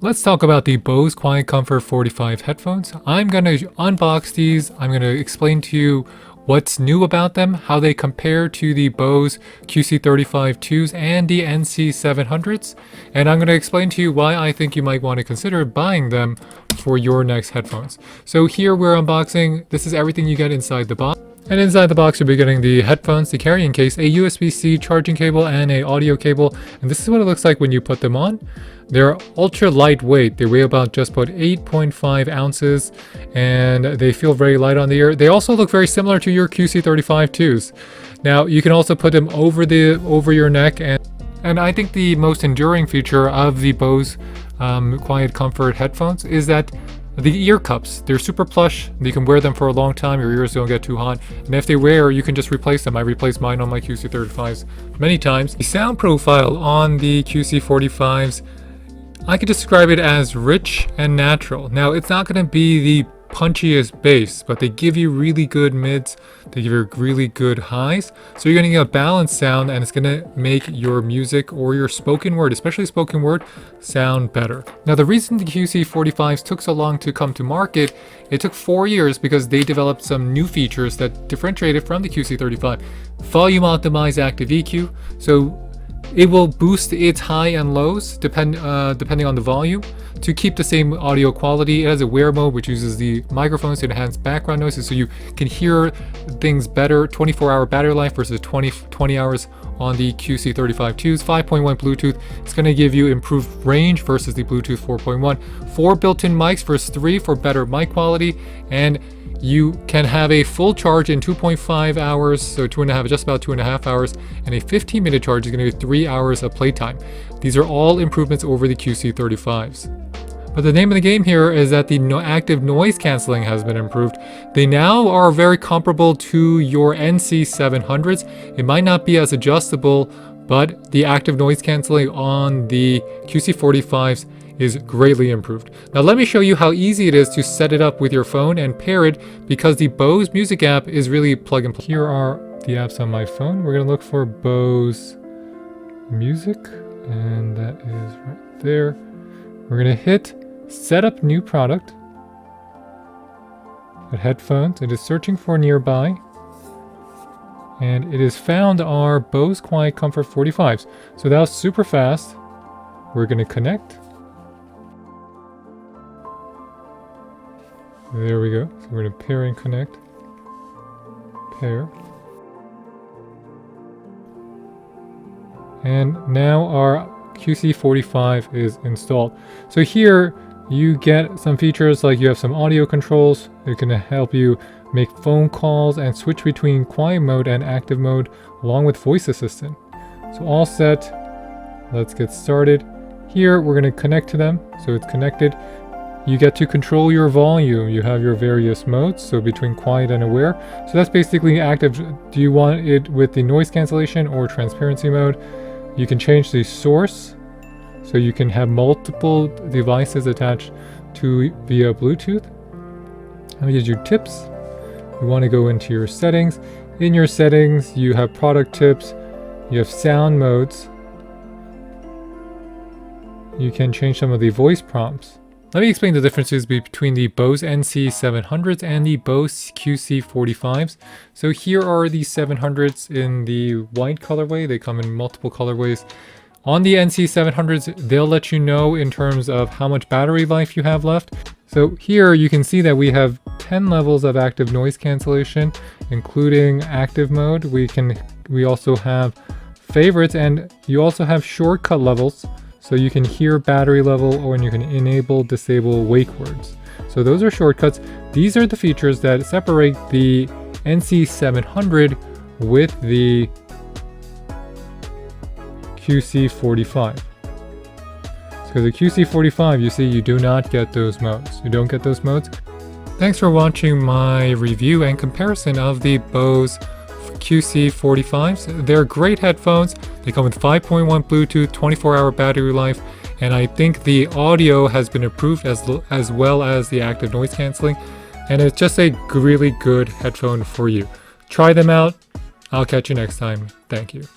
Let's talk about the Bose QuietComfort 45 headphones. I'm going to unbox these. I'm going to explain to you what's new about them, how they compare to the Bose QC35 2s and the NC700s, and I'm going to explain to you why I think you might want to consider buying them for your next headphones. So here we're unboxing. This is everything you get inside the box. And inside the box, you'll be getting the headphones, the carrying case, a USB-C charging cable, and an audio cable. And this is what it looks like when you put them on. They're ultra lightweight. They weigh about 8.5 ounces, and they feel very light on the ear. They also look very similar to your QC35 2s. Now, you can also put them over your neck, and I think the most enduring feature of the Bose QuietComfort headphones is that the ear cups, they're super plush. You can wear them for a long time. Your ears don't get too hot. And if they wear, you can just replace them. I replaced mine on my QC35s many times. The sound profile on the QC45s, I could describe it as rich and natural. Now, it's not going to be the punchiest bass, but they give you really good mids, they give you really good highs, so you're going to get a balanced sound, and it's going to make your music or your spoken word, especially spoken word, sound better. Now, the reason the QC45s took so long to come to market, it took 4 years because they developed some new features that differentiated from the QC35. Volume optimized active EQ, so it will boost its high and lows depending on the volume to keep the same audio quality. It has a wear mode which uses the microphones to enhance background noises so you can hear things better. 24-hour battery life versus 20 hours on the QC35 2s. 5.1 Bluetooth. It's going to give you improved range versus the Bluetooth 4.1. 4 built-in mics versus 3 for better mic quality, and you can have a full charge in 2.5 hours, so just about 2.5 hours, and a 15-minute charge is going to be 3 hours of playtime. These are all improvements over the QC35s. But the name of the game here is that the active noise canceling has been improved. They now are very comparable to your NC700s. It might not be as adjustable, but the active noise canceling on the QC45s is greatly improved. Now let me show you how easy it is to set it up with your phone and pair it, because the Bose Music App is really plug and play. Here are the apps on my phone. We're going to look for Bose Music, and that is right there. We're going to hit Set Up New Product. At headphones, it is searching for nearby, and it has found our Bose QuietComfort 45s. So that was super fast. We're going to connect. There we go. So we're going to pair and connect. Pair. And now our QC45 is installed. So here you get some features like you have some audio controls. It can help you make phone calls and switch between quiet mode and active mode along with voice assistant. So all set. Let's get started. Here we're going to connect to them. So it's connected. You get to control your volume. You have your various modes, so between quiet and aware. So that's basically active. Do you want it with the noise cancellation or transparency mode? You can change the source, so you can have multiple devices attached to via Bluetooth. Let me give you tips. You want to go into your settings. In your settings, you have product tips. You have sound modes. You can change some of the voice prompts. Let me explain the differences between the Bose NC700s and the Bose QC45s. So here are the 700s in the white colorway. They come in multiple colorways. On the NC700s, they'll let you know in terms of how much battery life you have left. So here you can see that we have 10 levels of active noise cancellation, including active mode. We also have favorites, and you also have shortcut levels. So you can hear battery level, or you can enable, disable wake words. So those are shortcuts. These are the features that separate the NC700 with the QC45. So the QC45, you see, you do not get those modes. You don't get those modes. Thanks for watching my review and comparison of the Bose QC45s. They're great headphones. They come with 5.1 Bluetooth, 24-hour battery life, and I think the audio has been improved as well as the active noise canceling, and it's just a really good headphone for you. Try them out. I'll catch you next time. Thank you.